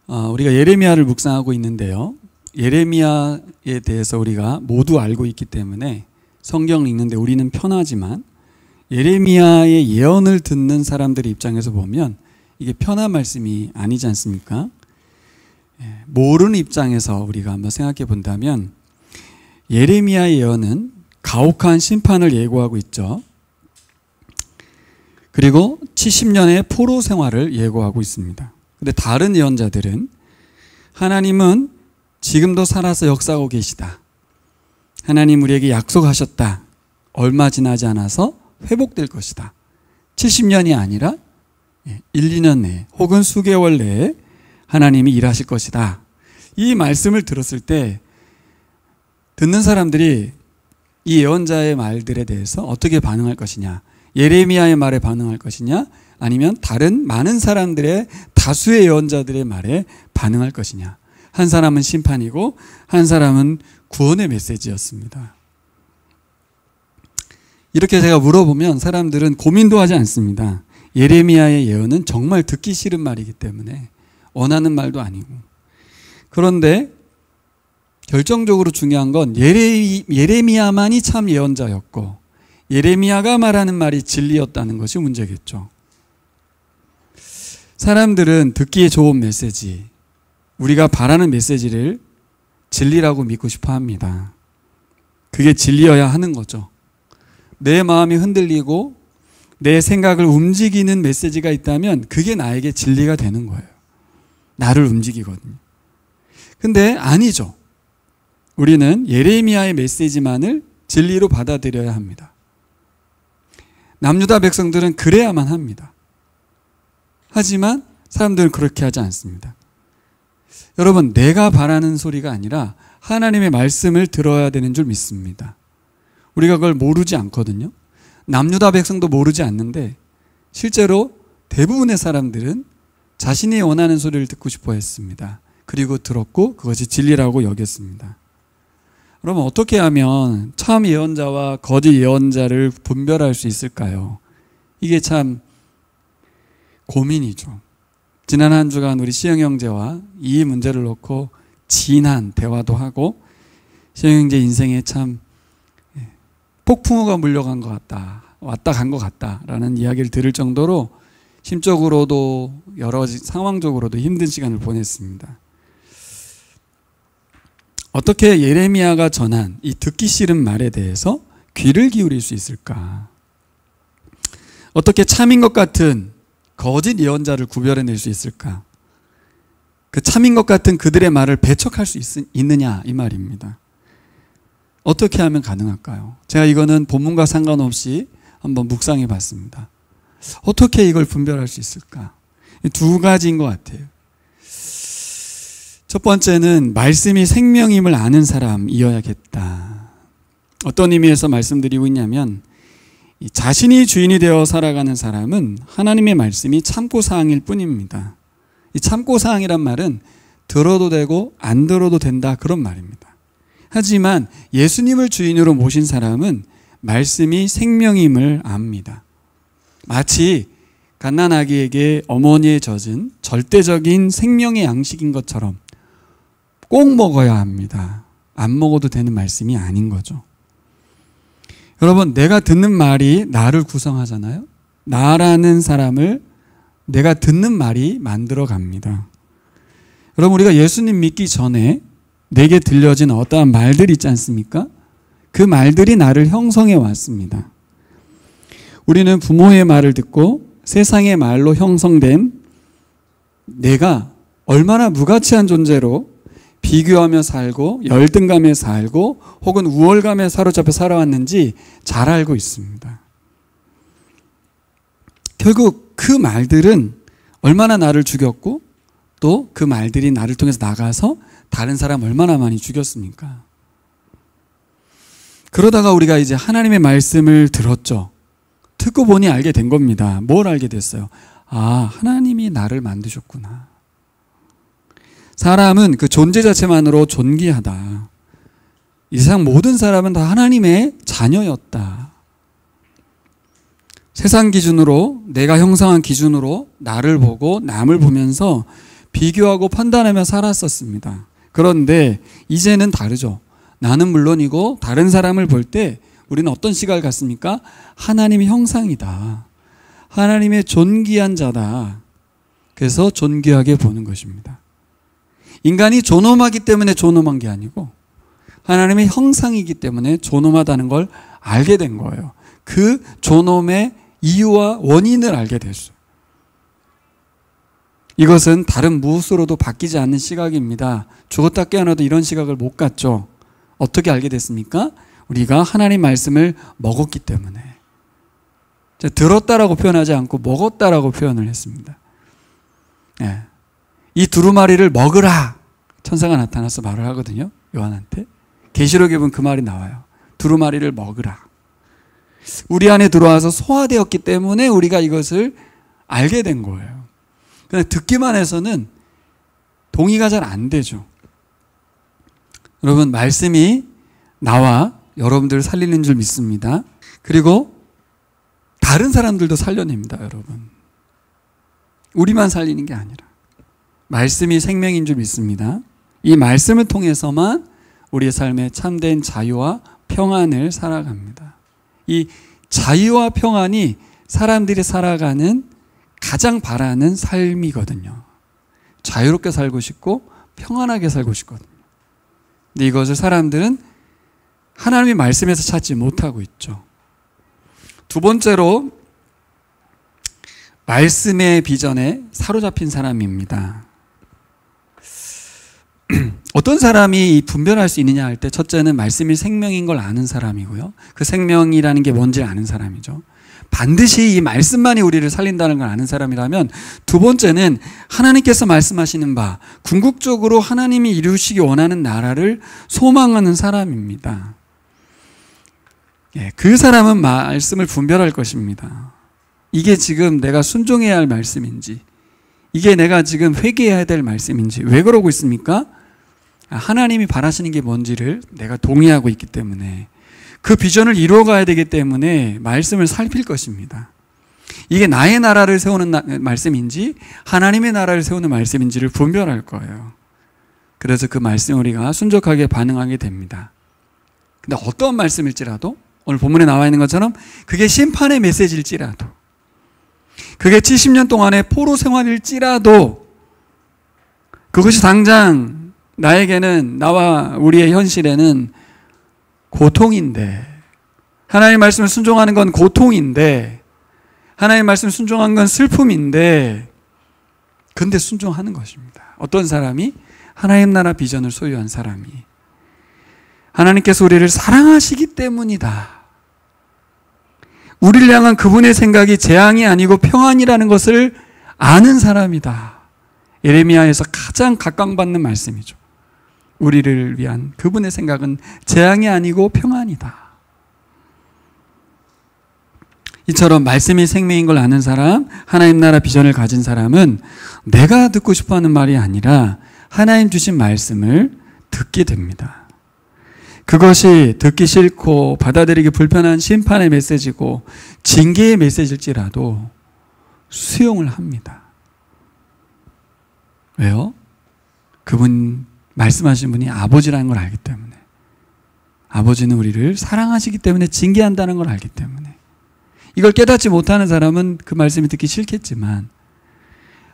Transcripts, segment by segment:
우리가 예레미야를 묵상하고 있는데요. 예레미야에 대해서 우리가 모두 알고 있기 때문에 성경을 읽는데 우리는 편하지만 예레미야의 예언을 듣는 사람들의 입장에서 보면 이게 편한 말씀이 아니지 않습니까? 모르는 입장에서 우리가 한번 생각해 본다면 예레미야의 예언은 가혹한 심판을 예고하고 있죠. 그리고 70년의 포로 생활을 예고하고 있습니다. 근데 다른 예언자들은 하나님은 지금도 살아서 역사하고 계시다. 하나님 우리에게 약속하셨다. 얼마 지나지 않아서 회복될 것이다. 70년이 아니라 1, 2년 내에 혹은 수개월 내에 하나님이 일하실 것이다. 이 말씀을 들었을 때 듣는 사람들이 이 예언자의 말들에 대해서 어떻게 반응할 것이냐, 예레미야의 말에 반응할 것이냐, 아니면 다른 많은 사람들의 다수의 예언자들의 말에 반응할 것이냐. 한 사람은 심판이고 한 사람은 구원의 메시지였습니다. 이렇게 제가 물어보면 사람들은 고민도 하지 않습니다. 예레미야의 예언은 정말 듣기 싫은 말이기 때문에 원하는 말도 아니고. 그런데 결정적으로 중요한 건 예레미야만이 참 예언자였고 예레미야가 말하는 말이 진리였다는 것이 문제겠죠. 사람들은 듣기에 좋은 메시지, 우리가 바라는 메시지를 진리라고 믿고 싶어 합니다. 그게 진리여야 하는 거죠. 내 마음이 흔들리고 내 생각을 움직이는 메시지가 있다면 그게 나에게 진리가 되는 거예요. 나를 움직이거든요. 근데 아니죠. 우리는 예레미야의 메시지만을 진리로 받아들여야 합니다. 남유다 백성들은 그래야만 합니다. 하지만 사람들은 그렇게 하지 않습니다. 여러분, 내가 바라는 소리가 아니라 하나님의 말씀을 들어야 되는 줄 믿습니다. 우리가 그걸 모르지 않거든요. 남유다 백성도 모르지 않는데 실제로 대부분의 사람들은 자신이 원하는 소리를 듣고 싶어 했습니다. 그리고 들었고 그것이 진리라고 여겼습니다. 그러면 어떻게 하면 참 예언자와 거짓 예언자를 분별할 수 있을까요? 이게 참 고민이죠. 지난 한 주간 우리 시영 형제와 이 문제를 놓고 진한 대화도 하고 시영 형제 인생에 참 폭풍우가 물려간 것 같다, 왔다 간 것 같다라는 이야기를 들을 정도로 심적으로도 여러 상황적으로도 힘든 시간을 보냈습니다. 어떻게 예레미야가 전한 이 듣기 싫은 말에 대해서 귀를 기울일 수 있을까? 어떻게 참인 것 같은 거짓 예언자를 구별해낼 수 있을까? 그 참인 것 같은 그들의 말을 배척할 수 있느냐 이 말입니다. 어떻게 하면 가능할까요? 제가 이거는 본문과 상관없이 한번 묵상해 봤습니다. 어떻게 이걸 분별할 수 있을까? 두 가지인 것 같아요. 첫 번째는 말씀이 생명임을 아는 사람이어야겠다. 어떤 의미에서 말씀드리고 있냐면 자신이 주인이 되어 살아가는 사람은 하나님의 말씀이 참고사항일 뿐입니다. 이 참고사항이란 말은 들어도 되고 안 들어도 된다 그런 말입니다. 하지만 예수님을 주인으로 모신 사람은 말씀이 생명임을 압니다. 마치 갓난아기에게 어머니의 젖은 절대적인 생명의 양식인 것처럼 꼭 먹어야 합니다. 안 먹어도 되는 말씀이 아닌 거죠. 여러분, 내가 듣는 말이 나를 구성하잖아요. 나라는 사람을 내가 듣는 말이 만들어 갑니다. 여러분, 우리가 예수님 믿기 전에 내게 들려진 어떠한 말들이 있지 않습니까? 그 말들이 나를 형성해 왔습니다. 우리는 부모의 말을 듣고 세상의 말로 형성된 내가 얼마나 무가치한 존재로 비교하며 살고 열등감에 살고 혹은 우월감에 사로잡혀 살아왔는지 잘 알고 있습니다. 결국 그 말들은 얼마나 나를 죽였고 또 그 말들이 나를 통해서 나가서 다른 사람 얼마나 많이 죽였습니까? 그러다가 우리가 이제 하나님의 말씀을 들었죠. 듣고 보니 알게 된 겁니다. 뭘 알게 됐어요? 아, 하나님이 나를 만드셨구나. 사람은 그 존재 자체만으로 존귀하다. 이 세상 모든 사람은 다 하나님의 자녀였다. 세상 기준으로, 내가 형성한 기준으로 나를 보고 남을 보면서 비교하고 판단하며 살았었습니다. 그런데 이제는 다르죠. 나는 물론이고 다른 사람을 볼 때 우리는 어떤 시각을 갖습니까? 하나님의 형상이다. 하나님의 존귀한 자다. 그래서 존귀하게 보는 것입니다. 인간이 존엄하기 때문에 존엄한 게 아니고 하나님의 형상이기 때문에 존엄하다는 걸 알게 된 거예요. 그 존엄의 이유와 원인을 알게 됐어요. 이것은 다른 무엇으로도 바뀌지 않는 시각입니다. 죽었다 깨어나도 이런 시각을 못 갖죠. 어떻게 알게 됐습니까? 우리가 하나님 말씀을 먹었기 때문에. 들었다라고 표현하지 않고 먹었다라고 표현을 했습니다. 네. 이 두루마리를 먹으라 천사가 나타나서 말을 하거든요. 요한한테. 계시록에 보면 그 말이 나와요. 두루마리를 먹으라. 우리 안에 들어와서 소화되었기 때문에 우리가 이것을 알게 된 거예요. 근데 듣기만 해서는 동의가 잘 안 되죠. 여러분, 말씀이 나와 여러분들을 살리는 줄 믿습니다. 그리고 다른 사람들도 살려냅니다, 여러분. 우리만 살리는 게 아니라 말씀이 생명인 줄 믿습니다. 이 말씀을 통해서만 우리의 삶에 참된 자유와 평안을 살아갑니다. 이 자유와 평안이 사람들이 살아가는 가장 바라는 삶이거든요. 자유롭게 살고 싶고 평안하게 살고 싶거든요. 근데 이것을 사람들은 하나님의 말씀에서 찾지 못하고 있죠. 두 번째로 말씀의 비전에 사로잡힌 사람입니다. 어떤 사람이 분별할 수 있느냐 할 때 첫째는 말씀이 생명인 걸 아는 사람이고요. 그 생명이라는 게 뭔지 아는 사람이죠. 반드시 이 말씀만이 우리를 살린다는 걸 아는 사람이라면, 두 번째는 하나님께서 말씀하시는 바 궁극적으로 하나님이 이루시기 원하는 나라를 소망하는 사람입니다. 그 사람은 말씀을 분별할 것입니다. 이게 지금 내가 순종해야 할 말씀인지, 이게 내가 지금 회개해야 될 말씀인지, 왜 그러고 있습니까? 하나님이 바라시는 게 뭔지를 내가 동의하고 있기 때문에, 그 비전을 이루어가야 되기 때문에 말씀을 살필 것입니다. 이게 나의 나라를 세우는 말씀인지 하나님의 나라를 세우는 말씀인지를 분별할 거예요. 그래서 그 말씀에 우리가 순종하게 반응하게 됩니다. 근데 어떤 말씀일지라도, 오늘 본문에 나와 있는 것처럼 그게 심판의 메시지일지라도, 그게 70년 동안의 포로 생활일지라도, 그것이 당장 나에게는, 나와 우리의 현실에는 고통인데, 하나님의 말씀을 순종하는 건 고통인데, 하나님의 말씀을 순종하는 건 슬픔인데, 근데 순종하는 것입니다. 어떤 사람이? 하나님 나라 비전을 소유한 사람이. 하나님께서 우리를 사랑하시기 때문이다. 우리를 향한 그분의 생각이 재앙이 아니고 평안이라는 것을 아는 사람이다. 예레미야에서 가장 각광받는 말씀이죠. 우리를 위한 그분의 생각은 재앙이 아니고 평안이다. 이처럼 말씀이 생명인 걸 아는 사람, 하나님 나라 비전을 가진 사람은 내가 듣고 싶어하는 말이 아니라 하나님 주신 말씀을 듣게 됩니다. 그것이 듣기 싫고 받아들이기 불편한 심판의 메시지고 징계의 메시지일지라도 수용을 합니다. 왜요? 그분, 말씀하신 분이 아버지라는 걸 알기 때문에. 아버지는 우리를 사랑하시기 때문에 징계한다는 걸 알기 때문에. 이걸 깨닫지 못하는 사람은 그 말씀이 듣기 싫겠지만,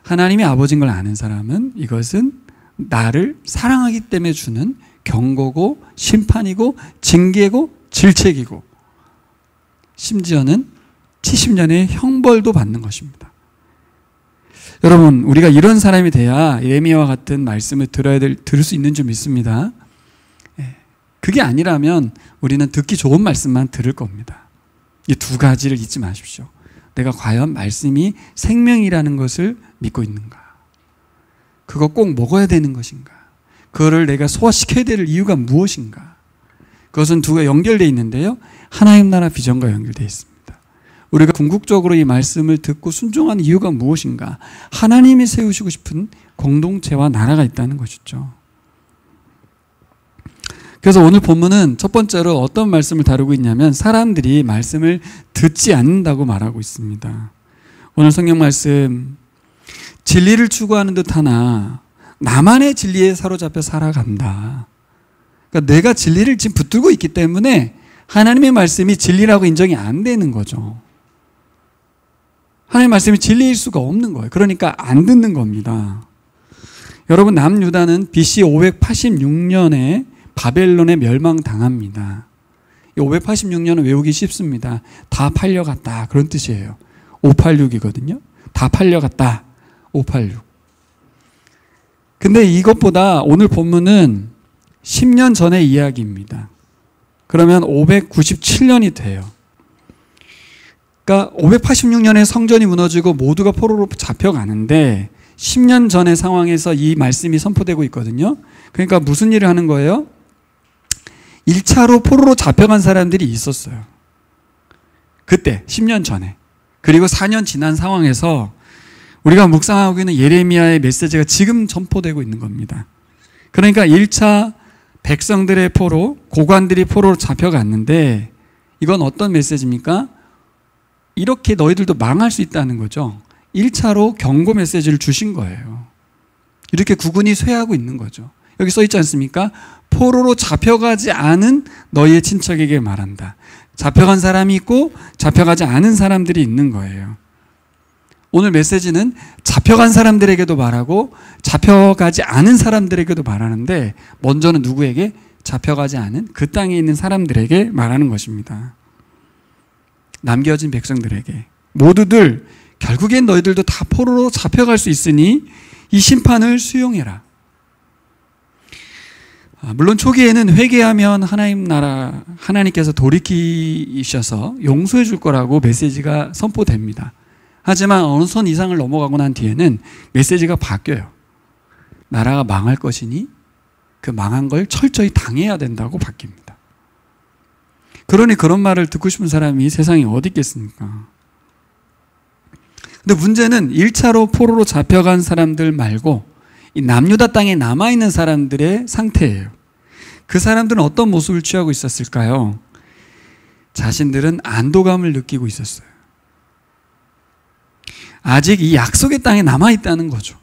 하나님이 아버지인 걸 아는 사람은 이것은 나를 사랑하기 때문에 주는 경고고 심판이고 징계고 질책이고, 심지어는 70년의 형벌도 받는 것입니다. 여러분, 우리가 이런 사람이 돼야 예레미야와 같은 말씀을 들을 수 있는 줄 믿습니다. 그게 아니라면 우리는 듣기 좋은 말씀만 들을 겁니다. 이 두 가지를 잊지 마십시오. 내가 과연 말씀이 생명이라는 것을 믿고 있는가? 그거 꼭 먹어야 되는 것인가? 그거를 내가 소화시켜야 될 이유가 무엇인가? 그것은 두 개가 연결되어 있는데요, 하나님 나라 비전과 연결되어 있습니다. 우리가 궁극적으로 이 말씀을 듣고 순종하는 이유가 무엇인가? 하나님이 세우시고 싶은 공동체와 나라가 있다는 것이죠. 그래서 오늘 본문은 첫 번째로 어떤 말씀을 다루고 있냐면, 사람들이 말씀을 듣지 않는다고 말하고 있습니다. 오늘 성경 말씀, 진리를 추구하는 듯하나 나만의 진리에 사로잡혀 살아간다. 그러니까 내가 진리를 지금 붙들고 있기 때문에 하나님의 말씀이 진리라고 인정이 안 되는 거죠. 하나님의 말씀이 진리일 수가 없는 거예요. 그러니까 안 듣는 겁니다. 여러분, 남유다는 BC 586년에 바벨론에 멸망당합니다. 이 586년은 외우기 쉽습니다. 다 팔려갔다, 그런 뜻이에요. 586이거든요. 다 팔려갔다. 586. 근데 이것보다 오늘 본문은 10년 전의 이야기입니다. 그러면 597년이 돼요. 그러니까 586년에 성전이 무너지고 모두가 포로로 잡혀가는데 10년 전의 상황에서 이 말씀이 선포되고 있거든요. 그러니까 무슨 일을 하는 거예요? 1차로 포로로 잡혀간 사람들이 있었어요. 그때 10년 전에. 그리고 4년 지난 상황에서 우리가 묵상하고 있는 예레미야의 메시지가 지금 선포되고 있는 겁니다. 그러니까 1차 백성들의 포로, 고관들이 포로로 잡혀갔는데 이건 어떤 메시지입니까? 이렇게 너희들도 망할 수 있다는 거죠. 1차로 경고 메시지를 주신 거예요. 이렇게 국군이 쇠하고 있는 거죠. 여기 써 있지 않습니까? 포로로 잡혀가지 않은 너희의 친척에게 말한다. 잡혀간 사람이 있고 잡혀가지 않은 사람들이 있는 거예요. 오늘 메시지는 잡혀간 사람들에게도 말하고 잡혀가지 않은 사람들에게도 말하는데 먼저는 누구에게? 잡혀가지 않은 그 땅에 있는 사람들에게 말하는 것입니다. 남겨진 백성들에게 모두들 결국엔 너희들도 다 포로로 잡혀갈 수 있으니 이 심판을 수용해라. 물론 초기에는 회개하면 하나님께서 돌이키셔서 용서해 줄 거라고 메시지가 선포됩니다. 하지만 어느 선 이상을 넘어가고 난 뒤에는 메시지가 바뀌어요. 나라가 망할 것이니 그 망한 걸 철저히 당해야 된다고 바뀝니다. 그러니 그런 말을 듣고 싶은 사람이 세상에 어디 있겠습니까? 근데 문제는 1차로 포로로 잡혀간 사람들 말고 이 남유다 땅에 남아있는 사람들의 상태예요. 그 사람들은 어떤 모습을 취하고 있었을까요? 자신들은 안도감을 느끼고 있었어요. 아직 이 약속의 땅에 남아있다는 거죠.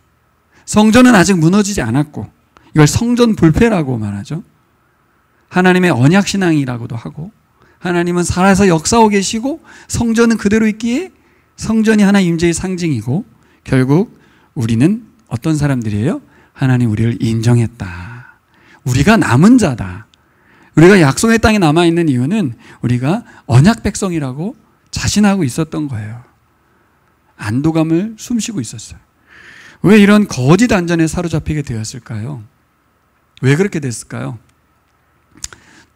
성전은 아직 무너지지 않았고 이걸 성전 불패라고 말하죠. 하나님의 언약신앙이라고도 하고 하나님은 살아서 역사하고 계시고 성전은 그대로 있기에 성전이 하나님 임재의 상징이고 결국 우리는 어떤 사람들이에요? 하나님 우리를 인정했다. 우리가 남은 자다. 우리가 약속의 땅에 남아있는 이유는 우리가 언약 백성이라고 자신하고 있었던 거예요. 안도감을 숨쉬고 있었어요. 왜 이런 거짓 안전에 사로잡히게 되었을까요? 왜 그렇게 됐을까요?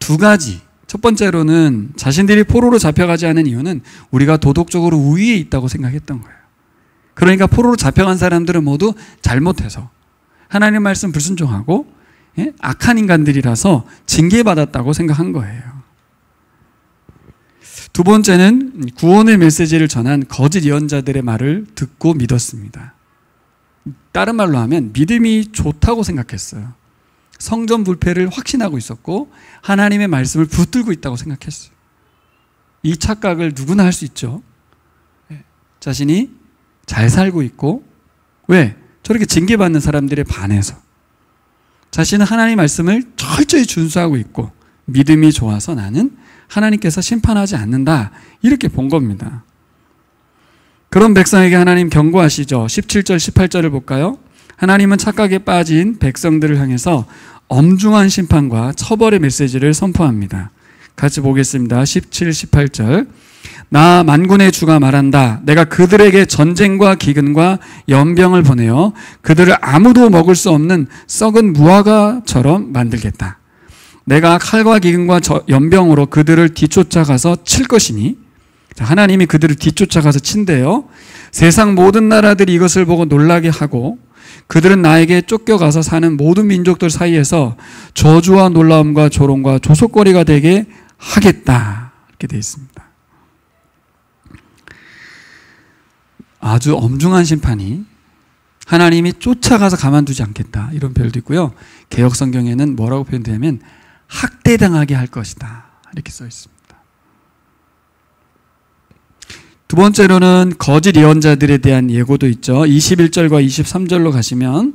두 가지. 첫 번째로는 자신들이 포로로 잡혀가지 않은 이유는 우리가 도덕적으로 우위에 있다고 생각했던 거예요. 그러니까 포로로 잡혀간 사람들은 모두 잘못해서 하나님 말씀 불순종하고 악한 인간들이라서 징계받았다고 생각한 거예요. 두 번째는 구원의 메시지를 전한 거짓 예언자들의 말을 듣고 믿었습니다. 다른 말로 하면 믿음이 좋다고 생각했어요. 성전 불패를 확신하고 있었고 하나님의 말씀을 붙들고 있다고 생각했어요. 이 착각을 누구나 할 수 있죠. 자신이 잘 살고 있고 왜? 저렇게 징계받는 사람들에 반해서 자신은 하나님의 말씀을 철저히 준수하고 있고 믿음이 좋아서 나는 하나님께서 심판하지 않는다 이렇게 본 겁니다. 그런 백성에게 하나님 경고하시죠. 17절 18절을 볼까요? 하나님은 착각에 빠진 백성들을 향해서 엄중한 심판과 처벌의 메시지를 선포합니다. 같이 보겠습니다. 17, 18절. 나 만군의 주가 말한다. 내가 그들에게 전쟁과 기근과 연병을 보내어 그들을 아무도 먹을 수 없는 썩은 무화과처럼 만들겠다. 내가 칼과 기근과 연병으로 그들을 뒤쫓아가서 칠 것이니, 하나님이 그들을 뒤쫓아가서 친대요. 세상 모든 나라들이 이것을 보고 놀라게 하고 그들은 나에게 쫓겨가서 사는 모든 민족들 사이에서 저주와 놀라움과 조롱과 조속거리가 되게 하겠다. 이렇게 되어 있습니다. 아주 엄중한 심판이 하나님이 쫓아가서 가만두지 않겠다. 이런 표현도 있고요. 개역 성경에는 뭐라고 표현되냐면 학대당하게 할 것이다. 이렇게 써 있습니다. 두 번째로는 거짓 예언자들에 대한 예고도 있죠. 21절과 23절로 가시면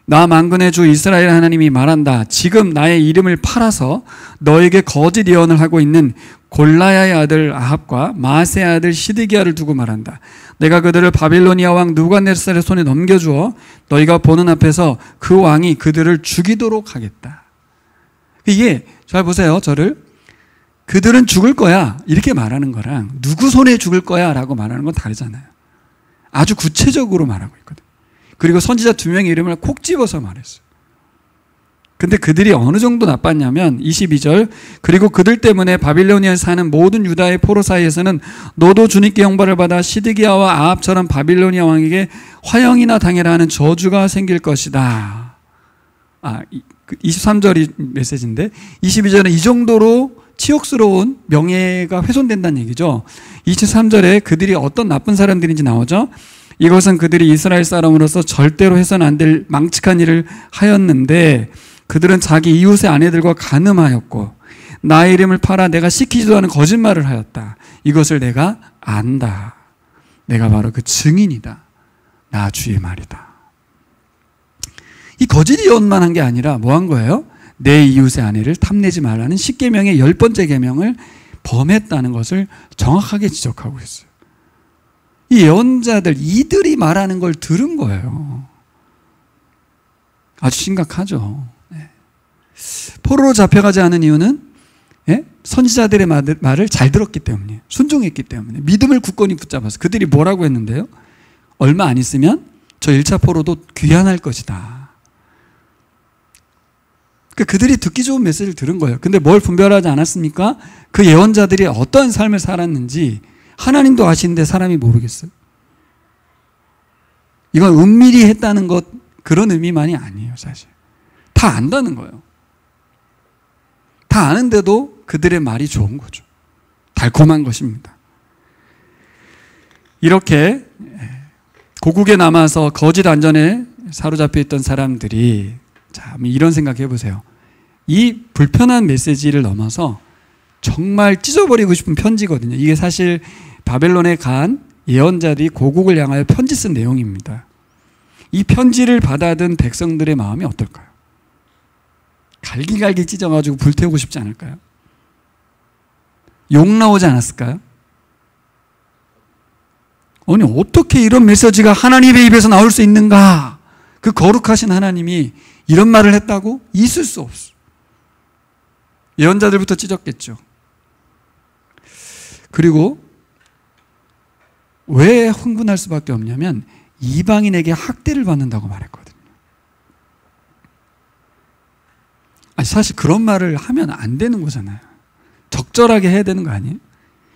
나 만군의 주 이스라엘 하나님이 말한다. 지금 나의 이름을 팔아서 너에게 거짓 예언을 하고 있는 골라야의 아들 아합과 마아세의 아들 시드기야를 두고 말한다. 내가 그들을 바빌로니아 왕 느부갓네살의 손에 넘겨주어 너희가 보는 앞에서 그 왕이 그들을 죽이도록 하겠다. 이게 잘 보세요. 저를 그들은 죽을 거야 이렇게 말하는 거랑 누구 손에 죽을 거야 라고 말하는 건 다르잖아요. 아주 구체적으로 말하고 있거든요. 그리고 선지자 2명의 이름을 콕 집어서 말했어요. 근데 그들이 어느 정도 나빴냐면 22절 그리고 그들 때문에 바빌로니아에 사는 모든 유다의 포로 사이에서는 너도 주님께 영벌을 받아 시드기야와 아합처럼 바빌로니아 왕에게 화형이나 당해라 하는 저주가 생길 것이다. 23절이 메시지인데 22절은 이 정도로 치욕스러운 명예가 훼손된다는 얘기죠. 23절에 그들이 어떤 나쁜 사람들인지 나오죠. 이것은 그들이 이스라엘 사람으로서 절대로 해서는 안 될 망측한 일을 하였는데 그들은 자기 이웃의 아내들과 간음하였고 나의 이름을 팔아 내가 시키지도 않은 거짓말을 하였다. 이것을 내가 안다. 내가 바로 그 증인이다. 나 주의 말이다. 이 거짓 예언만 한 게 아니라 뭐 한 거예요? 내 이웃의 아내를 탐내지 말라는 10계명의 10번째 계명을 범했다는 것을 정확하게 지적하고 있어요. 이 예언자들 이들이 말하는 걸 들은 거예요. 아주 심각하죠. 포로로 잡혀가지 않은 이유는 선지자들의 말을 잘 들었기 때문이에요. 순종했기 때문에. 믿음을 굳건히 붙잡아서. 그들이 뭐라고 했는데요? 얼마 안 있으면 저 1차 포로도 귀환할 것이다. 그들이 듣기 좋은 메시지를 들은 거예요. 근데 뭘 분별하지 않았습니까? 그 예언자들이 어떤 삶을 살았는지 하나님도 아시는데 사람이 모르겠어요. 이건 은밀히 했다는 것 그런 의미만이 아니에요. 사실 다 안다는 거예요. 다 아는데도 그들의 말이 좋은 거죠. 달콤한 것입니다. 이렇게 고국에 남아서 거짓 안전에 사로잡혀 있던 사람들이 자, 이런 생각 해보세요. 이 불편한 메시지를 넘어서 정말 찢어버리고 싶은 편지거든요. 이게 사실 바벨론에 간 예언자들이 고국을 향하여 편지 쓴 내용입니다. 이 편지를 받아든 백성들의 마음이 어떨까요? 갈기갈기 찢어가지고 불태우고 싶지 않을까요? 욕 나오지 않았을까요? 아니 어떻게 이런 메시지가 하나님의 입에서 나올 수 있는가? 그 거룩하신 하나님이 이런 말을 했다고? 있을 수 없어. 예언자들부터 찢었겠죠. 그리고 왜 흥분할 수밖에 없냐면 이방인에게 학대를 받는다고 말했거든요. 사실 그런 말을 하면 안 되는 거잖아요. 적절하게 해야 되는 거 아니에요?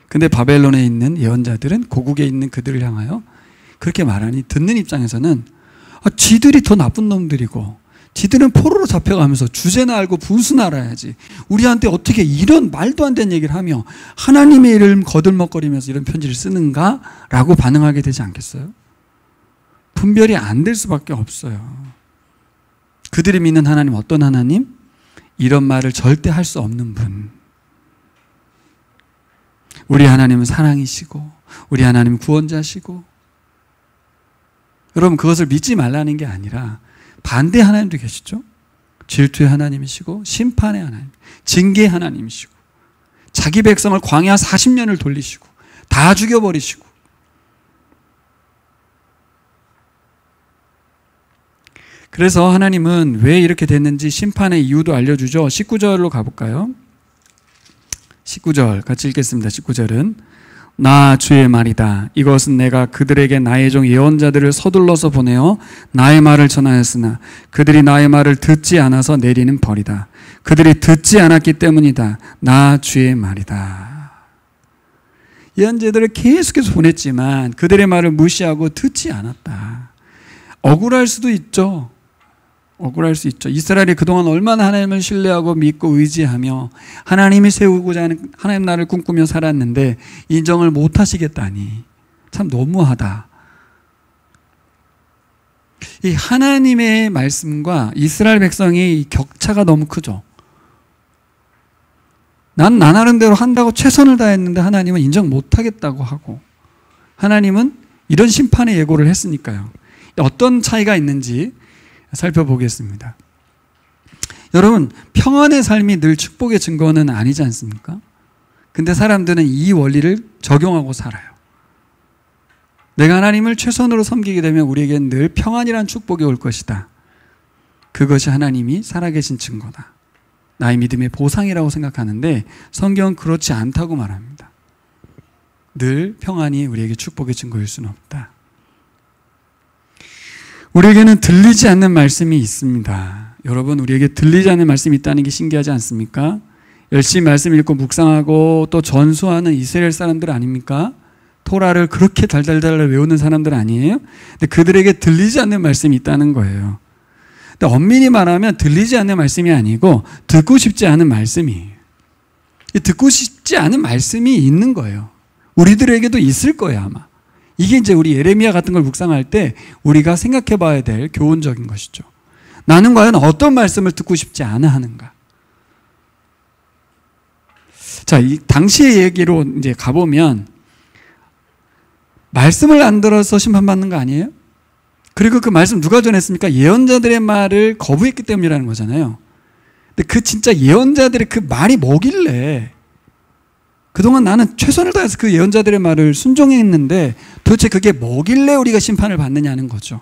근데 바벨론에 있는 예언자들은 고국에 있는 그들을 향하여 그렇게 말하니 듣는 입장에서는 지들이 더 나쁜 놈들이고 지들은 포로로 잡혀가면서 주제나 알고 분수나 알아야지 우리한테 어떻게 이런 말도 안 되는 얘기를 하며 하나님의 이름 거들먹거리면서 이런 편지를 쓰는가? 라고 반응하게 되지 않겠어요? 분별이 안 될 수밖에 없어요. 그들이 믿는 하나님 어떤 하나님? 이런 말을 절대 할 수 없는 분. 우리 하나님은 사랑이시고 우리 하나님은 구원자시고 여러분 그것을 믿지 말라는 게 아니라 반대 하나님도 계시죠. 질투의 하나님이시고 심판의 하나님, 징계의 하나님이시고 자기 백성을 광야 40년을 돌리시고 다 죽여버리시고 그래서 하나님은 왜 이렇게 됐는지 심판의 이유도 알려주죠. 19절로 가볼까요? 19절 같이 읽겠습니다. 19절은 나 주의 말이다. 이것은 내가 그들에게 나의 종 예언자들을 서둘러서 보내어 나의 말을 전하였으나 그들이 나의 말을 듣지 않아서 내리는 벌이다. 그들이 듣지 않았기 때문이다. 나 주의 말이다. 예언자들을 계속해서 보냈지만 그들의 말을 무시하고 듣지 않았다. 억울할 수도 있죠. 억울할 수 있죠. 이스라엘이 그동안 얼마나 하나님을 신뢰하고 믿고 의지하며 하나님이 세우고자 하는 하나님 나라를 꿈꾸며 살았는데 인정을 못 하시겠다니 참 너무하다. 이 하나님의 말씀과 이스라엘 백성의 격차가 너무 크죠. 난 나름대로 한다고 최선을 다했는데 하나님은 인정 못 하겠다고 하고 하나님은 이런 심판의 예고를 했으니까요. 어떤 차이가 있는지 살펴보겠습니다. 여러분, 평안의 삶이 늘 축복의 증거는 아니지 않습니까? 근데 사람들은 이 원리를 적용하고 살아요. 내가 하나님을 최선으로 섬기게 되면 우리에겐 늘 평안이란 축복이 올 것이다. 그것이 하나님이 살아계신 증거다. 나의 믿음의 보상이라고 생각하는데 성경은 그렇지 않다고 말합니다. 늘 평안이 우리에게 축복의 증거일 수는 없다. 우리에게는 들리지 않는 말씀이 있습니다. 여러분, 우리에게 들리지 않는 말씀이 있다는 게 신기하지 않습니까? 열심히 말씀 읽고 묵상하고 또 전수하는 이스라엘 사람들 아닙니까? 토라를 그렇게 달달달 외우는 사람들 아니에요? 근데 그들에게 들리지 않는 말씀이 있다는 거예요. 근데 엄밀히 말하면 들리지 않는 말씀이 아니고 듣고 싶지 않은 말씀이에요. 듣고 싶지 않은 말씀이 있는 거예요. 우리들에게도 있을 거예요, 아마. 이게 이제 우리 예레미야 같은 걸 묵상할 때 우리가 생각해 봐야 될 교훈적인 것이죠. 나는 과연 어떤 말씀을 듣고 싶지 않아 하는가? 자, 이 당시의 얘기로 이제 가보면 말씀을 안 들어서 심판받는 거 아니에요? 그리고 그 말씀 누가 전했습니까? 예언자들의 말을 거부했기 때문이라는 거잖아요. 근데 그 진짜 예언자들의 그 말이 뭐길래 그동안 나는 최선을 다해서 그 예언자들의 말을 순종했는데 도대체 그게 뭐길래 우리가 심판을 받느냐는 거죠.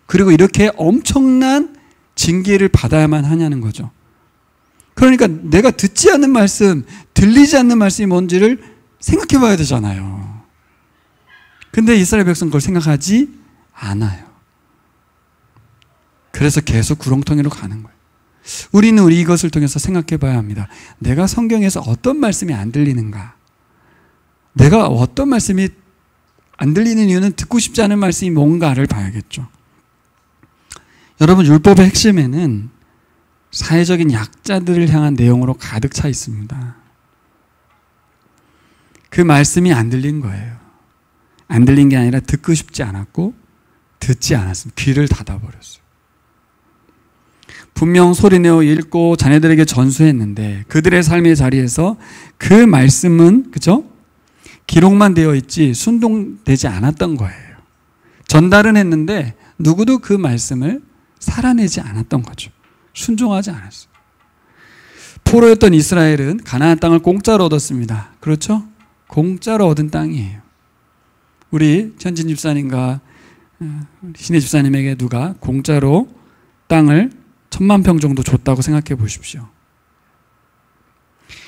그리고 이렇게 엄청난 징계를 받아야만 하냐는 거죠. 그러니까 내가 듣지 않는 말씀, 들리지 않는 말씀이 뭔지를 생각해 봐야 되잖아요. 근데 이스라엘 백성은 그걸 생각하지 않아요. 그래서 계속 구렁텅이로 가는 거예요. 우리는 이것을 통해서 생각해 봐야 합니다. 내가 성경에서 어떤 말씀이 안 들리는가? 내가 어떤 말씀이 안 들리는 이유는 듣고 싶지 않은 말씀이 뭔가를 봐야겠죠. 여러분, 율법의 핵심에는 사회적인 약자들을 향한 내용으로 가득 차 있습니다. 그 말씀이 안 들린 거예요. 안 들린 게 아니라 듣고 싶지 않았고 듣지 않았습니다. 귀를 닫아버렸어요. 분명 소리내어 읽고 자네들에게 전수했는데 그들의 삶의 자리에서 그 말씀은 그죠? 기록만 되어 있지 순종되지 않았던 거예요. 전달은 했는데 누구도 그 말씀을 살아내지 않았던 거죠. 순종하지 않았어요. 포로였던 이스라엘은 가나안 땅을 공짜로 얻었습니다. 그렇죠? 공짜로 얻은 땅이에요. 우리 현진 집사님과 신혜 집사님에게 누가 공짜로 땅을 10,000,000평 정도 줬다고 생각해 보십시오.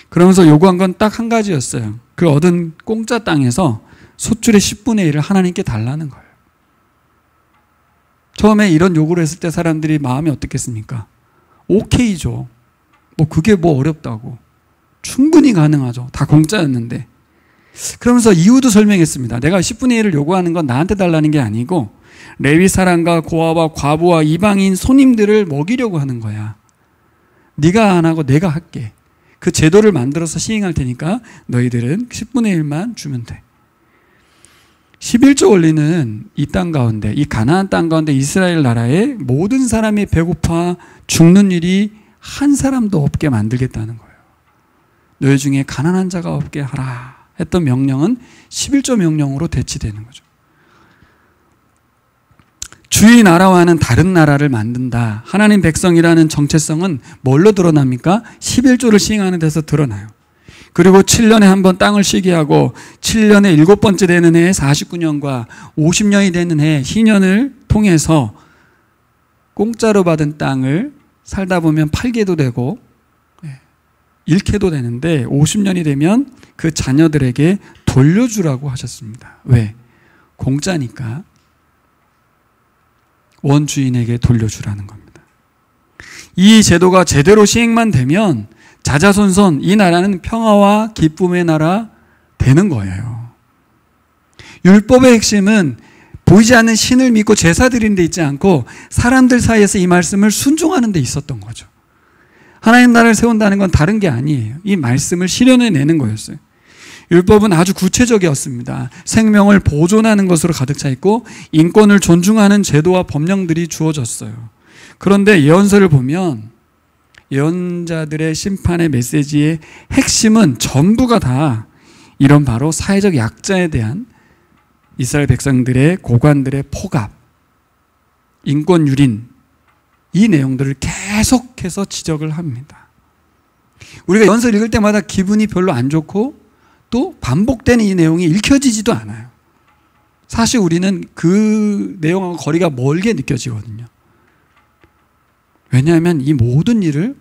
그러면서 요구한 건 딱 한 가지였어요. 그 얻은 공짜 땅에서 소출의 10분의 1을 하나님께 달라는 거예요. 처음에 이런 요구를 했을 때 사람들이 마음이 어떻겠습니까? 오케이죠. 뭐 그게 뭐 어렵다고. 충분히 가능하죠. 다 공짜였는데. 그러면서 이유도 설명했습니다. 내가 10분의 1을 요구하는 건 나한테 달라는 게 아니고 레위 사람과 고아와 과부와 이방인 손님들을 먹이려고 하는 거야. 네가 안 하고 내가 할게. 그 제도를 만들어서 시행할 테니까 너희들은 10분의 1만 주면 돼. 11조 원리는 이 땅 가운데, 이 가나안 땅 가운데 이스라엘 나라의 모든 사람이 배고파 죽는 일이 한 사람도 없게 만들겠다는 거예요. 너희 중에 가난한 자가 없게 하라 했던 명령은 11조 명령으로 대치되는 거죠. 주의 나라와는 다른 나라를 만든다. 하나님 백성이라는 정체성은 뭘로 드러납니까? 11조를 시행하는 데서 드러나요. 그리고 7년에 한 번 땅을 쉬게 하고 7년에 7번째 되는 해에 49년과 50년이 되는 해 희년을 통해서 공짜로 받은 땅을 살다 보면 팔게도 되고 잃게도 되는데 50년이 되면 그 자녀들에게 돌려주라고 하셨습니다. 왜? 공짜니까 원주인에게 돌려주라는 겁니다. 이 제도가 제대로 시행만 되면 자자손손 이 나라는 평화와 기쁨의 나라 되는 거예요. 율법의 핵심은 보이지 않는 신을 믿고 제사 드리는 데 있지 않고 사람들 사이에서 이 말씀을 순종하는 데 있었던 거죠. 하나님 나라를 세운다는 건 다른 게 아니에요. 이 말씀을 실현해내는 거였어요. 율법은 아주 구체적이었습니다. 생명을 보존하는 것으로 가득 차 있고 인권을 존중하는 제도와 법령들이 주어졌어요. 그런데 예언서를 보면 예언자들의 심판의 메시지의 핵심은 전부가 다 이런 바로 사회적 약자에 대한 이스라엘 백성들의 고관들의 포갑, 인권 유린, 이 내용들을 계속해서 지적을 합니다. 우리가 연설 읽을 때마다 기분이 별로 안 좋고 또 반복되는 이 내용이 읽혀지지도 않아요. 사실 우리는 그 내용하고 거리가 멀게 느껴지거든요. 왜냐하면 이 모든 일을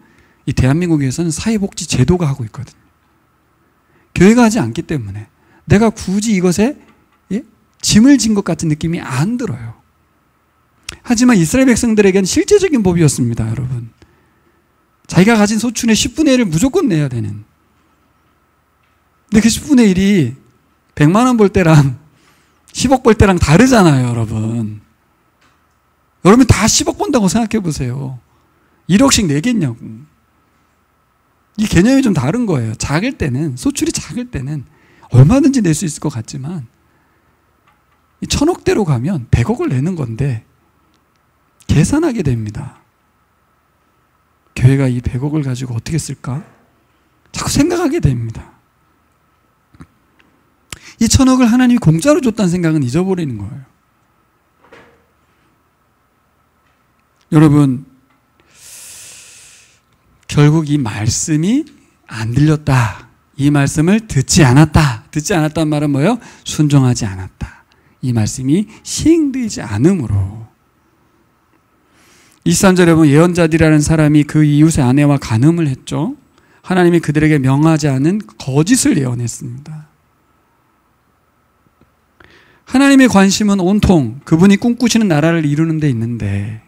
이 대한민국에서는 사회복지 제도가 하고 있거든요. 교회가 하지 않기 때문에 내가 굳이 이것에 짐을 진 것 같은 느낌이 안 들어요. 하지만 이스라엘 백성들에게는 실제적인 법이었습니다, 여러분. 자기가 가진 소출의 10분의 1을 무조건 내야 되는. 근데 그 10분의 1이 100만 원 벌 때랑 10억 벌 때랑 다르잖아요, 여러분. 여러분 다 10억 번다고 생각해 보세요. 1억씩 내겠냐고. 이 개념이 좀 다른 거예요. 작을 때는, 소출이 작을 때는 얼마든지 낼 수 있을 것 같지만 1000억대로 가면 100억을 내는 건데 계산하게 됩니다. 교회가 이 100억을 가지고 어떻게 쓸까? 자꾸 생각하게 됩니다. 이 1000억을 하나님이 공짜로 줬다는 생각은 잊어버리는 거예요. 여러분, 결국 이 말씀이 안 들렸다. 이 말씀을 듣지 않았다. 듣지 않았다는 말은 뭐예요? 순종하지 않았다. 이 말씀이 시행되지 않으므로. 23절에 보면 예언자들이라는 사람이 그 이웃의 아내와 간음을 했죠. 하나님이 그들에게 명하지 않은 거짓을 예언했습니다. 하나님의 관심은 온통 그분이 꿈꾸시는 나라를 이루는 데 있는데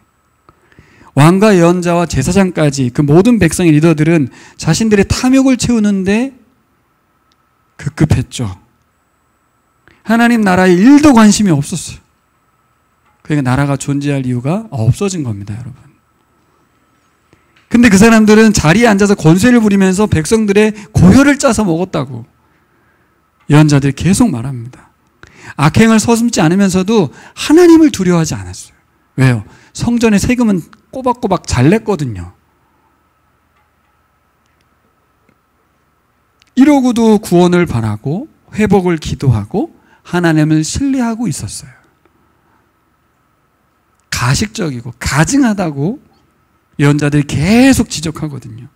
왕과 예언자와 제사장까지 그 모든 백성의 리더들은 자신들의 탐욕을 채우는데 급급했죠. 하나님 나라에 1도 관심이 없었어요. 그러니까 나라가 존재할 이유가 없어진 겁니다, 여러분. 근데 그 사람들은 자리에 앉아서 권세를 부리면서 백성들의 고혈을 짜서 먹었다고 예언자들이 계속 말합니다. 악행을 서슴지 않으면서도 하나님을 두려워하지 않았어요. 왜요? 성전의 세금은 꼬박꼬박 잘 냈거든요. 이러고도 구원을 바라고 회복을 기도하고 하나님을 신뢰하고 있었어요. 가식적이고 가증하다고 예언자들이 계속 지적하거든요.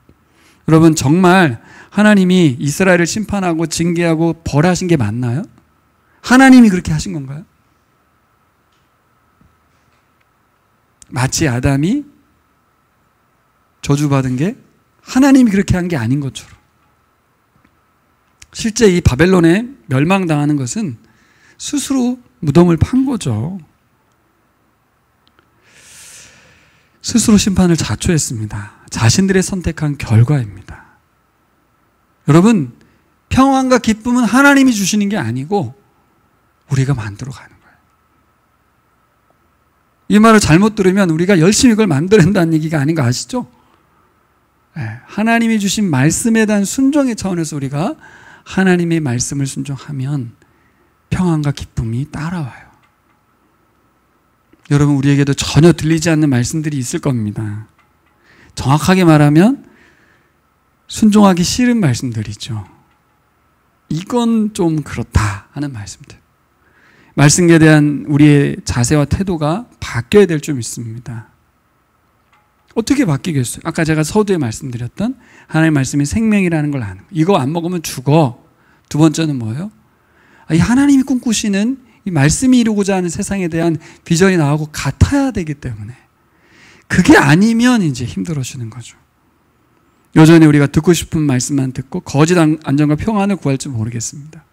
여러분, 정말 하나님이 이스라엘을 심판하고 징계하고 벌하신 게 맞나요? 하나님이 그렇게 하신 건가요? 마치 아담이 저주받은 게 하나님이 그렇게 한 게 아닌 것처럼. 실제 이 바벨론에 멸망당하는 것은 스스로 무덤을 판 거죠. 스스로 심판을 자초했습니다. 자신들의 선택한 결과입니다. 여러분, 평안과 기쁨은 하나님이 주시는 게 아니고 우리가 만들어가는 거예요. 이 말을 잘못 들으면 우리가 열심히 그걸 만들어낸다는 얘기가 아닌 거 아시죠? 하나님이 주신 말씀에 대한 순종의 차원에서 우리가 하나님의 말씀을 순종하면 평안과 기쁨이 따라와요. 여러분, 우리에게도 전혀 들리지 않는 말씀들이 있을 겁니다. 정확하게 말하면 순종하기 싫은 말씀들이죠. 이건 좀 그렇다 하는 말씀들. 말씀에 대한 우리의 자세와 태도가 바뀌어야 될 좀 있습니다. 어떻게 바뀌겠어요? 아까 제가 서두에 말씀드렸던 하나님의 말씀이 생명이라는 걸 아는 거예요. 이거 안 먹으면 죽어. 두 번째는 뭐예요? 이 하나님이 꿈꾸시는 이 말씀이 이루고자 하는 세상에 대한 비전이 나하고 같아야 되기 때문에 그게 아니면 이제 힘들어지는 거죠. 여전히 우리가 듣고 싶은 말씀만 듣고 거짓 안전과 평안을 구할 줄 모르겠습니다.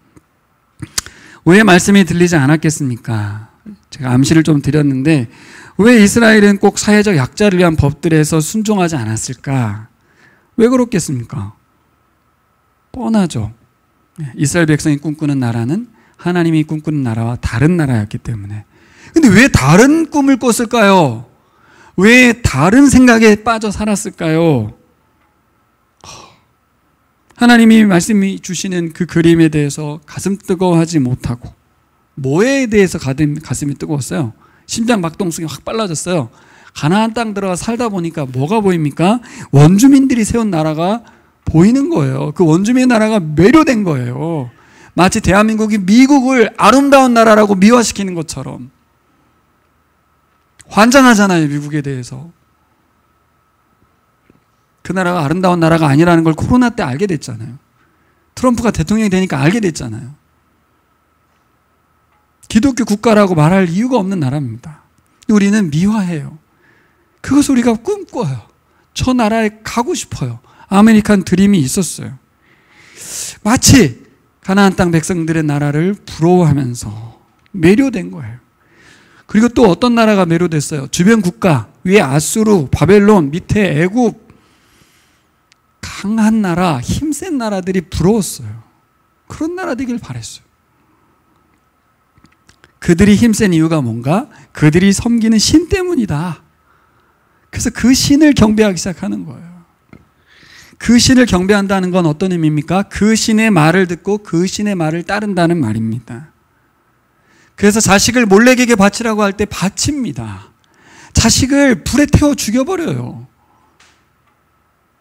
왜 말씀이 들리지 않았겠습니까? 제가 암시를 좀 드렸는데 왜 이스라엘은 꼭 사회적 약자를 위한 법들에서 순종하지 않았을까? 왜 그렇겠습니까? 뻔하죠. 이스라엘 백성이 꿈꾸는 나라는 하나님이 꿈꾸는 나라와 다른 나라였기 때문에. 근데 왜 다른 꿈을 꿨을까요? 왜 다른 생각에 빠져 살았을까요? 하나님이 말씀이 주시는 그 그림에 대해서 가슴 뜨거워하지 못하고 뭐에 대해서 가슴이 뜨거웠어요? 심장 박동성이 확 빨라졌어요. 가나안 땅 들어가 살다 보니까 뭐가 보입니까? 원주민들이 세운 나라가 보이는 거예요. 그 원주민의 나라가 매료된 거예요. 마치 대한민국이 미국을 아름다운 나라라고 미화시키는 것처럼 환장하잖아요, 미국에 대해서. 그 나라가 아름다운 나라가 아니라는 걸 코로나 때 알게 됐잖아요. 트럼프가 대통령이 되니까 알게 됐잖아요. 기독교 국가라고 말할 이유가 없는 나라입니다. 우리는 미화해요. 그것을 우리가 꿈꿔요. 저 나라에 가고 싶어요. 아메리칸 드림이 있었어요. 마치 가나안 땅 백성들의 나라를 부러워하면서 매료된 거예요. 그리고 또 어떤 나라가 매료됐어요? 주변 국가, 위에 아수르, 바벨론, 밑에 애굽, 강한 나라, 힘센 나라들이 부러웠어요. 그런 나라 되길 바랬어요. 그들이 힘센 이유가 뭔가? 그들이 섬기는 신 때문이다. 그래서 그 신을 경배하기 시작하는 거예요. 그 신을 경배한다는 건 어떤 의미입니까? 그 신의 말을 듣고 그 신의 말을 따른다는 말입니다. 그래서 자식을 몰래에게 바치라고 할 때 바칩니다. 자식을 불에 태워 죽여버려요.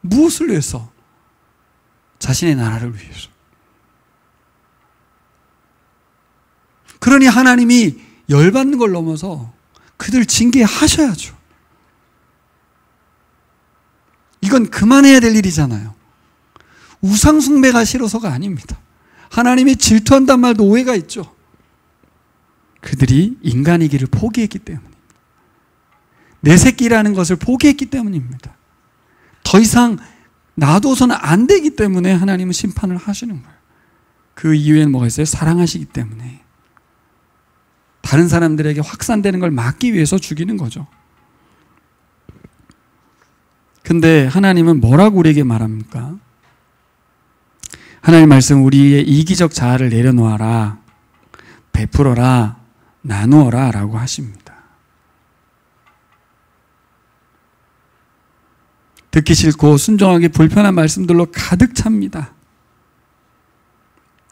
무엇을 위해서? 자신의 나라를 위해서. 그러니 하나님이 열받는 걸 넘어서 그들 징계하셔야죠. 이건 그만해야 될 일이잖아요. 우상숭배가 싫어서가 아닙니다. 하나님이 질투한단 말도 오해가 있죠. 그들이 인간이기를 포기했기 때문입니다. 내 새끼라는 것을 포기했기 때문입니다. 더 이상 놔둬서는 안 되기 때문에 하나님은 심판을 하시는 거예요. 그 이유에는 뭐가 있어요? 사랑하시기 때문에. 다른 사람들에게 확산되는 걸 막기 위해서 죽이는 거죠. 근데 하나님은 뭐라고 우리에게 말합니까? 하나님 말씀, 우리의 이기적 자아를 내려놓아라, 베풀어라, 나누어라 라고 하십니다. 듣기 싫고 순종하기 불편한 말씀들로 가득 찹니다.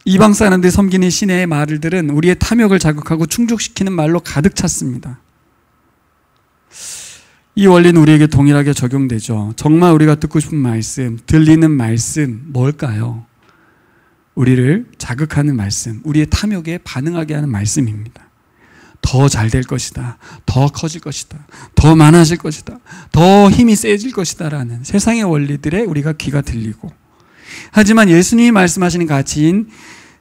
이방 사람들이 섬기는 신의 말들은 우리의 탐욕을 자극하고 충족시키는 말로 가득 찼습니다. 이 원리는 우리에게 동일하게 적용되죠. 정말 우리가 듣고 싶은 말씀, 들리는 말씀 뭘까요? 우리를 자극하는 말씀, 우리의 탐욕에 반응하게 하는 말씀입니다. 더 잘 될 것이다, 더 커질 것이다, 더 많아질 것이다, 더 힘이 세질 것이다 라는 세상의 원리들에 우리가 귀가 들리고, 하지만 예수님이 말씀하시는 가치인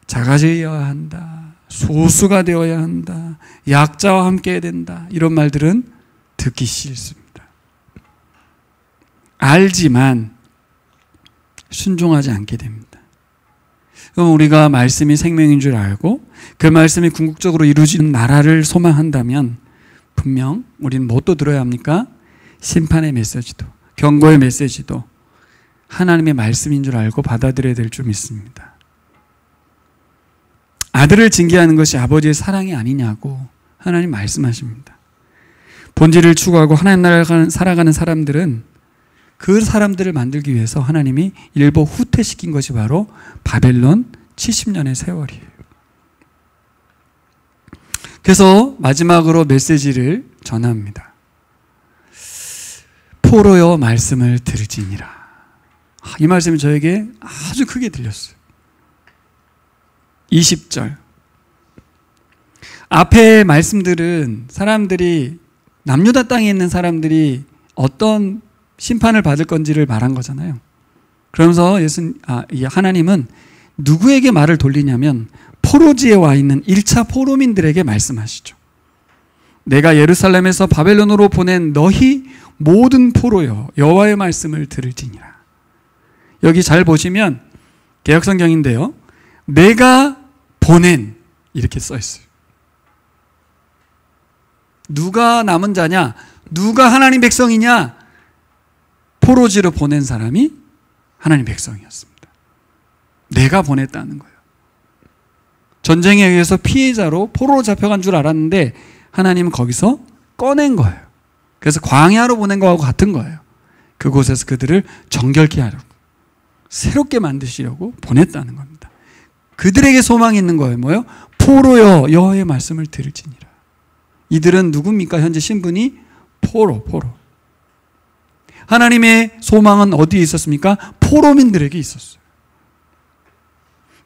작아져야 한다, 소수가 되어야 한다, 약자와 함께 해야 된다, 이런 말들은 듣기 싫습니다. 알지만 순종하지 않게 됩니다. 그럼 우리가 말씀이 생명인 줄 알고 그 말씀이 궁극적으로 이루어지는 나라를 소망한다면 분명 우리는 뭣도 들어야 합니까? 심판의 메시지도, 경고의 메시지도 하나님의 말씀인 줄 알고 받아들여야 될 줄 믿습니다. 아들을 징계하는 것이 아버지의 사랑이 아니냐고 하나님 말씀하십니다. 본질을 추구하고 하나님 나라를 살아가는 사람들은 그 사람들을 만들기 위해서 하나님이 일부 후퇴시킨 것이 바로 바벨론 70년의 세월이에요. 그래서 마지막으로 메시지를 전합니다. 포로여 말씀을 들으지니라. 이 말씀이 저에게 아주 크게 들렸어요. 20절. 앞에 말씀들은 사람들이, 남유다 땅에 있는 사람들이 어떤 심판을 받을 건지를 말한 거잖아요. 그러면서 하나님은 누구에게 말을 돌리냐면 포로지에 와 있는 1차 포로민들에게 말씀하시죠. 내가 예루살렘에서 바벨론으로 보낸 너희 모든 포로여 여호와의 말씀을 들을지니라. 여기 잘 보시면 개역성경인데요, 내가 보낸 이렇게 써 있어요. 누가 남은 자냐? 누가 하나님 백성이냐? 포로지로 보낸 사람이 하나님 백성이었습니다. 내가 보냈다는 거예요. 전쟁에 의해서 피해자로 포로로 잡혀간 줄 알았는데 하나님은 거기서 꺼낸 거예요. 그래서 광야로 보낸 거하고 같은 거예요. 그곳에서 그들을 정결케 하려고, 새롭게 만드시려고 보냈다는 겁니다. 그들에게 소망이 있는 거예요. 뭐요? 포로여 여호와의 말씀을 들을지니라. 이들은 누굽니까? 현재 신분이 포로. 하나님의 소망은 어디에 있었습니까? 포로민들에게 있었어요.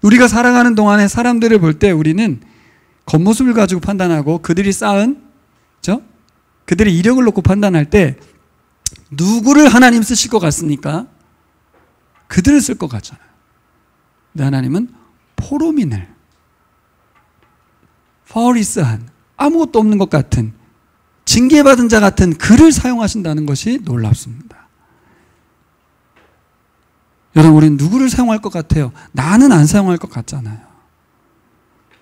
우리가 살아가는 동안에 사람들을 볼 때 우리는 겉모습을 가지고 판단하고 그들이 쌓은, 그렇죠? 그들의 이력을 놓고 판단할 때 누구를 하나님 쓰실 것 같습니까? 그들을 쓸 것 같잖아요. 근데 하나님은 포로민을, 파워리스한, 아무것도 없는 것 같은, 징계받은 자 같은 그를 사용하신다는 것이 놀랍습니다. 여러분, 우리는 누구를 사용할 것 같아요? 나는 안 사용할 것 같잖아요.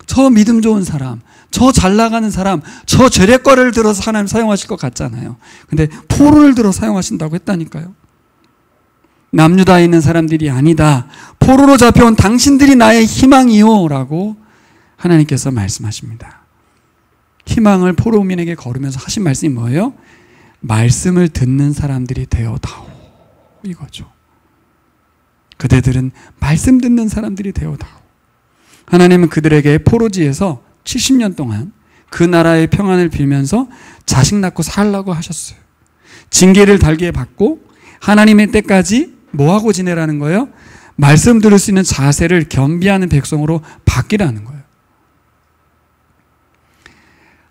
저 믿음 좋은 사람, 저 잘 나가는 사람, 저 죄례과를 들어서 하나님 사용하실 것 같잖아요. 근데 포로를 들어 사용하신다고 했다니까요. 남유다에 있는 사람들이 아니다. 포로로 잡혀온 당신들이 나의 희망이요 라고 하나님께서 말씀하십니다. 희망을 포로민에게 걸으면서 하신 말씀이 뭐예요? 말씀을 듣는 사람들이 되어다오, 이거죠. 그대들은 말씀 듣는 사람들이 되어다오. 하나님은 그들에게 포로지에서 70년 동안 그 나라의 평안을 빌면서 자식 낳고 살라고 하셨어요. 징계를 달게 받고 하나님의 때까지 뭐하고 지내라는 거예요? 말씀 들을 수 있는 자세를 겸비하는 백성으로 바뀌라는 거예요.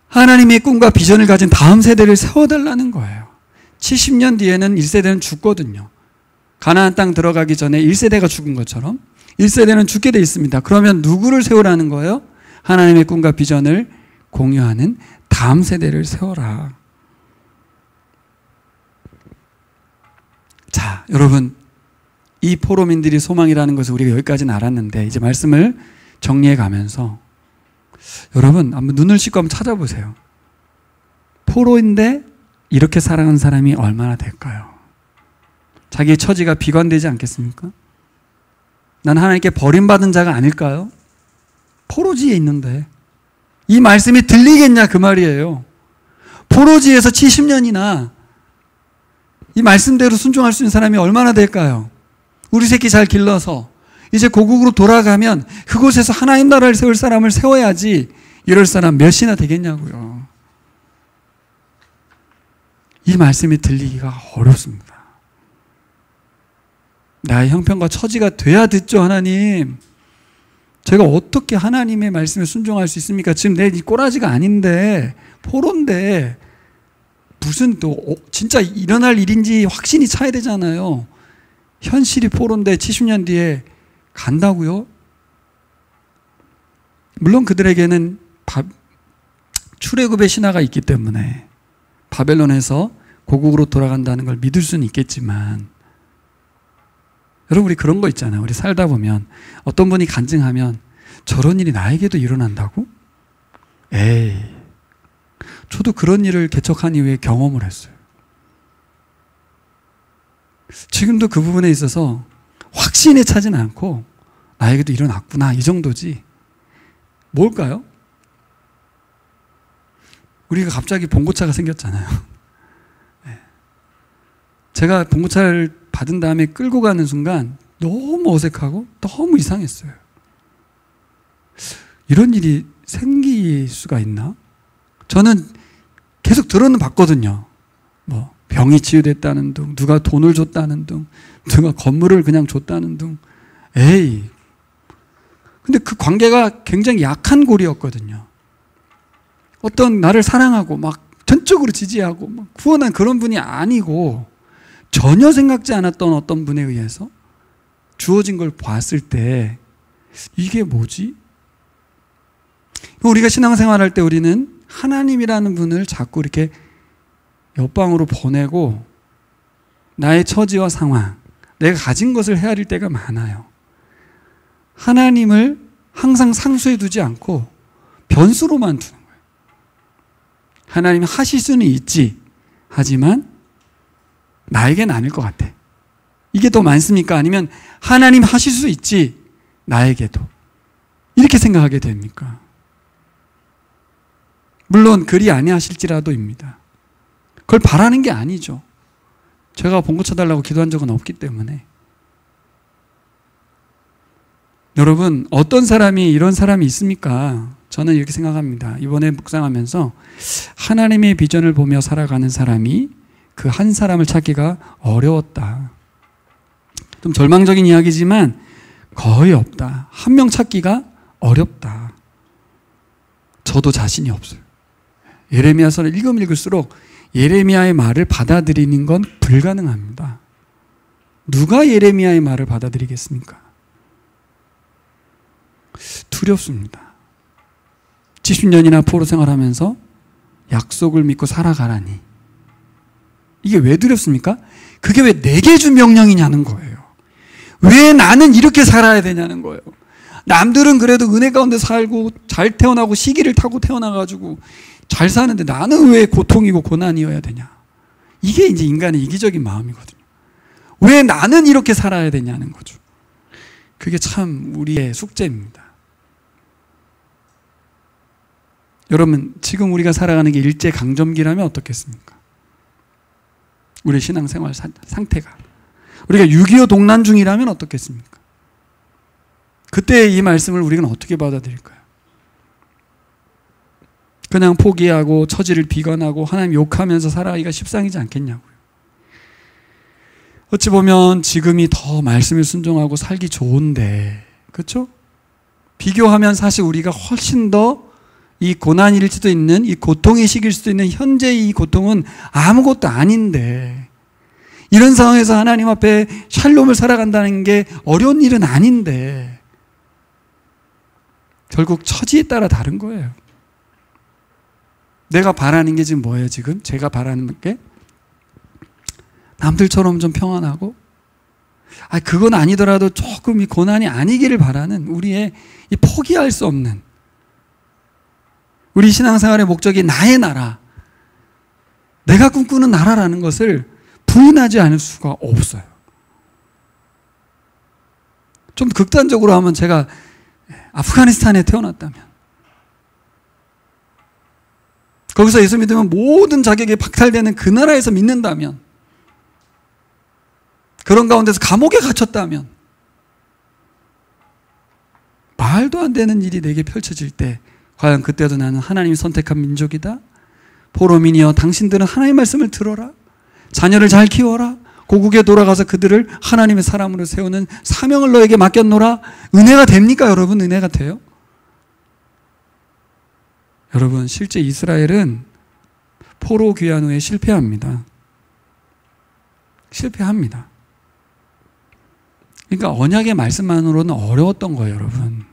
하나님의 꿈과 비전을 가진 다음 세대를 세워달라는 거예요. 70년 뒤에는 1세대는 죽거든요. 가나안 땅 들어가기 전에 1세대가 죽은 것처럼 1세대는 죽게 돼 있습니다. 그러면 누구를 세우라는 거예요? 하나님의 꿈과 비전을 공유하는 다음 세대를 세워라. 자, 여러분, 이 포로민들이 소망이라는 것을 우리가 여기까지는 알았는데 이제 말씀을 정리해 가면서 여러분 한번 눈을 씻고 한번 찾아보세요. 포로인데 이렇게 살아가는 사람이 얼마나 될까요? 자기의 처지가 비관되지 않겠습니까? 난 하나님께 버림받은 자가 아닐까요? 포로지에 있는데 이 말씀이 들리겠냐 그 말이에요. 포로지에서 70년이나 이 말씀대로 순종할 수 있는 사람이 얼마나 될까요? 우리 새끼 잘 길러서 이제 고국으로 돌아가면 그곳에서 하나님 나라를 세울 사람을 세워야지 이럴 사람 몇이나 되겠냐고요. 이 말씀이 들리기가 어렵습니다. 나의 형편과 처지가 돼야 듣죠, 하나님. 제가 어떻게 하나님의 말씀에 순종할 수 있습니까? 지금 내 이 꼬라지가 아닌데, 포로인데, 무슨 또, 진짜 일어날 일인지 확신이 차야 되잖아요. 현실이 포로인데 70년 뒤에 간다고요? 물론 그들에게는 출애굽의 신화가 있기 때문에 바벨론에서 고국으로 돌아간다는 걸 믿을 수는 있겠지만, 여러분, 우리 그런 거 있잖아요. 우리 살다 보면 어떤 분이 간증하면 저런 일이 나에게도 일어난다고? 에이, 저도 그런 일을 개척한 이후에 경험을 했어요. 지금도 그 부분에 있어서 확신에 차진 않고 나에게도 일어났구나 이 정도지. 뭘까요? 우리가 갑자기 봉고차가 생겼잖아요. 제가 봉고차를 받은 다음에 끌고 가는 순간 너무 어색하고 너무 이상했어요. 이런 일이 생길 수가 있나? 저는 계속 들어는 봤거든요. 뭐 병이 치유됐다는 둥, 누가 돈을 줬다는 둥, 누가 건물을 그냥 줬다는 둥. 에이. 근데 그 관계가 굉장히 약한 고리였거든요. 어떤 나를 사랑하고 막 전적으로 지지하고 막 구원한 그런 분이 아니고 전혀 생각지 않았던 어떤 분에 의해서 주어진 걸 봤을 때 이게 뭐지? 우리가 신앙생활할 때 우리는 하나님이라는 분을 자꾸 이렇게 옆방으로 보내고 나의 처지와 상황, 내가 가진 것을 헤아릴 때가 많아요. 하나님을 항상 상수해 두지 않고 변수로만 두는 거예요. 하나님 하실 수는 있지. 하지만 나에겐 아닐 것 같아. 이게 더 많습니까? 아니면 하나님 하실 수 있지. 나에게도. 이렇게 생각하게 됩니까? 물론 그리 아니하실지라도입니다. 그걸 바라는 게 아니죠. 제가 봉고차 달라고 기도한 적은 없기 때문에. 여러분, 어떤 사람이 이런 사람이 있습니까? 저는 이렇게 생각합니다. 이번에 묵상하면서 하나님의 비전을 보며 살아가는 사람이 그 한 사람을 찾기가 어려웠다. 좀 절망적인 이야기지만 거의 없다. 한 명 찾기가 어렵다. 저도 자신이 없어요. 예레미야서를 읽으면 읽을수록 예레미야의 말을 받아들이는 건 불가능합니다. 누가 예레미야의 말을 받아들이겠습니까? 두렵습니다. 70년이나 포로 생활하면서 약속을 믿고 살아가라니. 이게 왜 두렵습니까? 그게 왜 내게 준 명령이냐는 거예요. 왜 나는 이렇게 살아야 되냐는 거예요. 남들은 그래도 은혜 가운데 살고 잘 태어나고 시기를 타고 태어나가지고 잘 사는데 나는 왜 고통이고 고난이어야 되냐. 이게 이제 인간의 이기적인 마음이거든요. 왜 나는 이렇게 살아야 되냐는 거죠. 그게 참 우리의 숙제입니다. 여러분, 지금 우리가 살아가는 게 일제강점기라면 어떻겠습니까? 우리의 신앙생활 상태가. 우리가 6.25 동란 중이라면 어떻겠습니까? 그때 이 말씀을 우리는 어떻게 받아들일까요? 그냥 포기하고 처지를 비관하고 하나님 욕하면서 살아가기가 십상이지 않겠냐고요. 어찌 보면 지금이 더 말씀에 순종하고 살기 좋은데, 그렇죠? 비교하면 사실 우리가 훨씬 더 이 고난일 수도 있는, 이 고통의 시기일 수도 있는 현재의 이 고통은 아무것도 아닌데, 이런 상황에서 하나님 앞에 샬롬을 살아간다는 게 어려운 일은 아닌데 결국 처지에 따라 다른 거예요. 내가 바라는 게 지금 뭐예요? 지금 제가 바라는 게 남들처럼 좀 평안하고, 그건 아니더라도 조금 이 고난이 아니기를 바라는 우리의 이 포기할 수 없는, 우리 신앙생활의 목적이 나의 나라, 내가 꿈꾸는 나라라는 것을 부인하지 않을 수가 없어요. 좀 극단적으로 하면 제가 아프가니스탄에 태어났다면, 거기서 예수 믿으면 모든 자격이 박탈되는 그 나라에서 믿는다면, 그런 가운데서 감옥에 갇혔다면, 말도 안 되는 일이 내게 펼쳐질 때 과연 그때도 나는 하나님이 선택한 민족이다? 포로민이여 당신들은 하나님의 말씀을 들어라. 자녀를 잘 키워라. 고국에 돌아가서 그들을 하나님의 사람으로 세우는 사명을 너에게 맡겼노라. 은혜가 됩니까 여러분? 은혜가 돼요? 여러분, 실제 이스라엘은 포로 귀환 후에 실패합니다. 실패합니다. 그러니까 언약의 말씀만으로는 어려웠던 거예요, 여러분.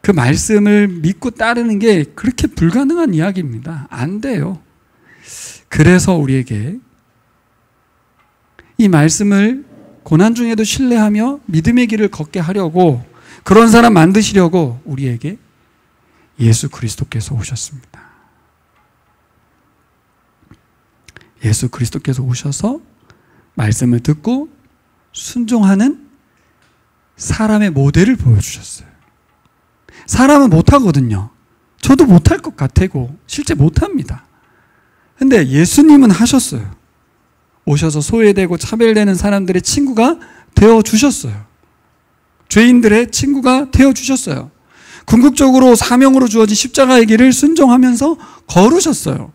그 말씀을 믿고 따르는 게 그렇게 불가능한 이야기입니다. 안 돼요. 그래서 우리에게 이 말씀을 고난 중에도 신뢰하며 믿음의 길을 걷게 하려고, 그런 사람 만드시려고 우리에게 예수 그리스도께서 오셨습니다. 예수 그리스도께서 오셔서 말씀을 듣고 순종하는 사람의 모델을 보여주셨어요. 사람은 못하거든요. 저도 못할 것 같고 실제 못합니다. 근데 예수님은 하셨어요. 오셔서 소외되고 차별되는 사람들의 친구가 되어주셨어요. 죄인들의 친구가 되어주셨어요. 궁극적으로 사명으로 주어진 십자가의 길을 순종하면서 걸으셨어요.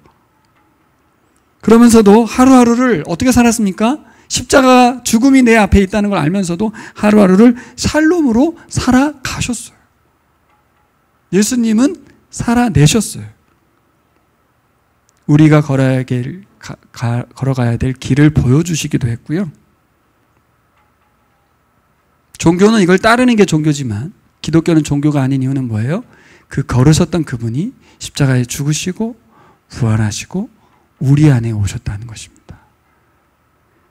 그러면서도 하루하루를 어떻게 살았습니까? 십자가 죽음이 내 앞에 있다는 걸 알면서도 하루하루를 샬롬으로 살아가셨어요. 예수님은 살아내셨어요. 우리가 걸어가야 될 길을 보여주시기도 했고요. 종교는 이걸 따르는 게 종교지만 기독교는 종교가 아닌 이유는 뭐예요? 그 걸으셨던 그분이 십자가에 죽으시고 부활하시고 우리 안에 오셨다는 것입니다.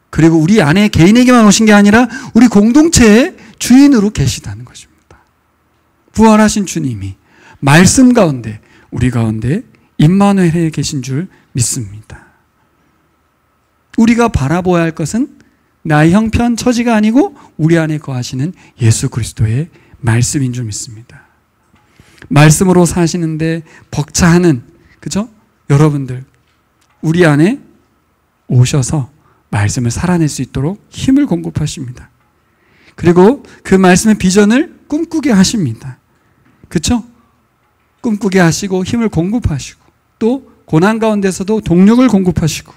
그리고 우리 안에 개인에게만 오신 게 아니라 우리 공동체의 주인으로 계시다는 것입니다. 부활하신 주님이 말씀 가운데 우리 가운데 임마누엘에 계신 줄 믿습니다. 우리가 바라보아야 할 것은 나의 형편 처지가 아니고 우리 안에 거하시는 예수 그리스도의 말씀인 줄 믿습니다. 말씀으로 사시는데 벅차하는, 그죠? 여러분들 우리 안에 오셔서 말씀을 살아낼 수 있도록 힘을 공급하십니다. 그리고 그 말씀의 비전을 꿈꾸게 하십니다. 그렇죠? 꿈꾸게 하시고 힘을 공급하시고 또 고난 가운데서도 동력을 공급하시고,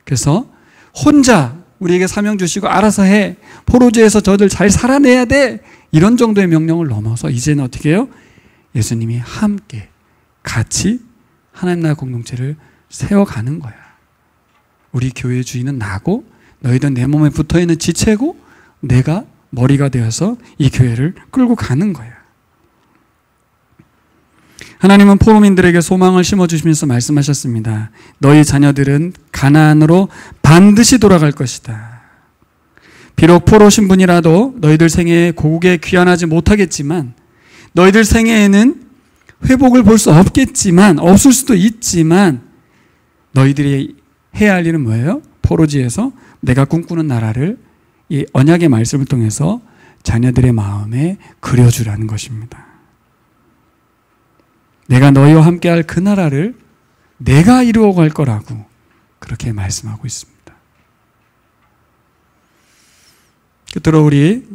그래서 혼자 우리에게 사명 주시고 알아서 해. 포로지에서 저들 잘 살아내야 돼. 이런 정도의 명령을 넘어서 이제는 어떻게 해요? 예수님이 함께 같이 하나님 나라 공동체를 세워가는 거야. 우리 교회의 주인은 나고 너희들 내 몸에 붙어있는 지체고 내가 머리가 되어서 이 교회를 끌고 가는 거야. 하나님은 포로민들에게 소망을 심어주시면서 말씀하셨습니다. 너희 자녀들은 가나안으로 반드시 돌아갈 것이다. 비록 포로 신분이라도 너희들 생애에 고국에 귀환하지 못하겠지만 너희들 생애에는 회복을 볼 수 없겠지만 없을 수도 있지만 너희들이 해야 할 일은 뭐예요? 포로지에서 내가 꿈꾸는 나라를 이 언약의 말씀을 통해서 자녀들의 마음에 그려주라는 것입니다. 내가 너희와 함께할 그 나라를 내가 이루어 갈 거라고 그렇게 말씀하고 있습니다. 끝으로 우리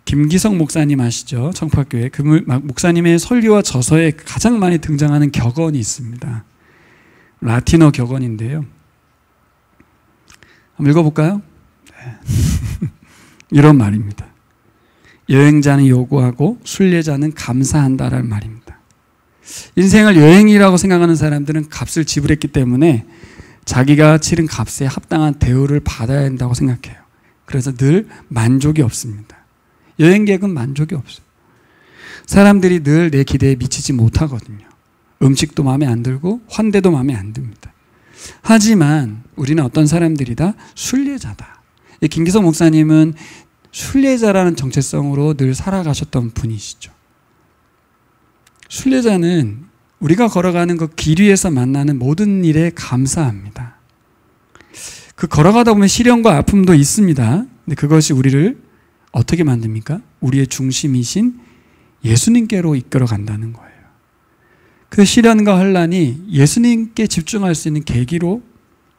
김기성 목사님 아시죠? 청파교회 그 목사님의 설교와 저서에 가장 많이 등장하는 격언이 있습니다. 라틴어 격언인데요. 한번 읽어볼까요? 네. 이런 말입니다. 여행자는 요구하고 순례자는 감사한다라는 말입니다. 인생을 여행이라고 생각하는 사람들은 값을 지불했기 때문에 자기가 치른 값에 합당한 대우를 받아야 한다고 생각해요. 그래서 늘 만족이 없습니다. 여행객은 만족이 없어요. 사람들이 늘 내 기대에 미치지 못하거든요. 음식도 마음에 안 들고 환대도 마음에 안 듭니다. 하지만 우리는 어떤 사람들이다? 순례자다. 김기성 목사님은 순례자라는 정체성으로 늘 살아가셨던 분이시죠. 순례자는 우리가 걸어가는 그 길 위에서 만나는 모든 일에 감사합니다. 그 걸어가다 보면 시련과 아픔도 있습니다. 근데 그것이 우리를 어떻게 만듭니까? 우리의 중심이신 예수님께로 이끌어 간다는 거예요. 그 시련과 혼란이 예수님께 집중할 수 있는 계기로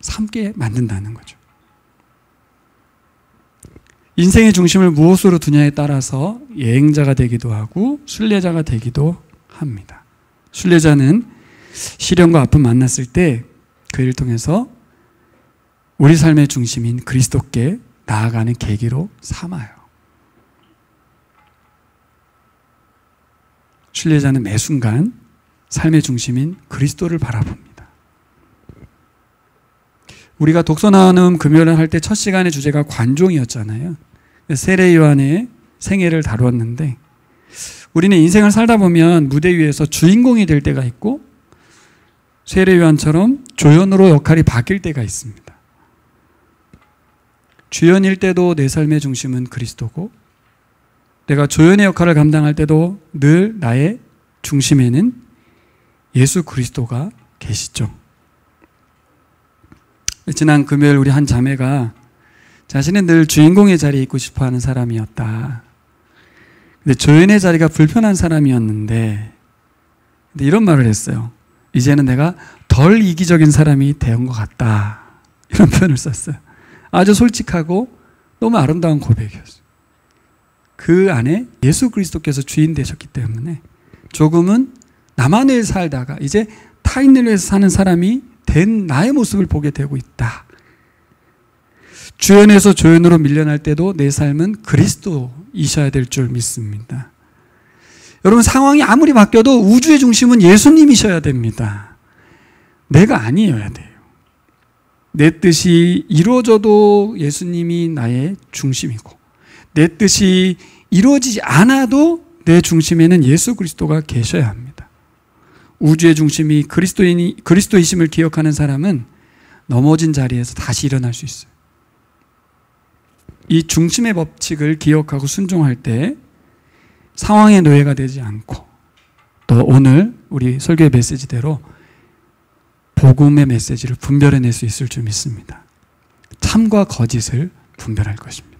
삼게 만든다는 거죠. 인생의 중심을 무엇으로 두냐에 따라서 여행자가 되기도 하고 순례자가 되기도 합니다. 순례자는 시련과 아픔 만났을 때 그 일을 통해서 우리 삶의 중심인 그리스도께 나아가는 계기로 삼아요. 순례자는 매 순간 삶의 중심인 그리스도를 바라봅니다. 우리가 독서 나눔 금요일에 할 때 첫 시간의 주제가 관종이었잖아요. 세례 요한의 생애를 다루었는데 우리는 인생을 살다 보면 무대 위에서 주인공이 될 때가 있고 세례 요한처럼 조연으로 역할이 바뀔 때가 있습니다. 주연일 때도 내 삶의 중심은 그리스도고 내가 조연의 역할을 감당할 때도 늘 나의 중심에는 예수 그리스도가 계시죠. 지난 금요일 우리 한 자매가 자신은 늘 주인공의 자리에 있고 싶어하는 사람이었다. 근데 조연의 자리가 불편한 사람이었는데 근데 이런 말을 했어요. 이제는 내가 덜 이기적인 사람이 된 것 같다. 이런 표현을 썼어요. 아주 솔직하고 너무 아름다운 고백이었어요. 그 안에 예수 그리스도께서 주인 되셨기 때문에 조금은 나만을 살다가 이제 타인을 위해서 사는 사람이 된 나의 모습을 보게 되고 있다. 주연에서 조연으로 밀려날 때도 내 삶은 그리스도이셔야 될 줄 믿습니다. 여러분 상황이 아무리 바뀌어도 우주의 중심은 예수님이셔야 됩니다. 내가 아니어야 돼요. 내 뜻이 이루어져도 예수님이 나의 중심이고 내 뜻이 이루어지지 않아도 내 중심에는 예수 그리스도가 계셔야 합니다. 우주의 중심이 그리스도이심을 기억하는 사람은 넘어진 자리에서 다시 일어날 수 있어요. 이 중심의 법칙을 기억하고 순종할 때 상황의 노예가 되지 않고 또 오늘 우리 설교의 메시지대로 복음의 메시지를 분별해낼 수 있을 줄 믿습니다. 참과 거짓을 분별할 것입니다.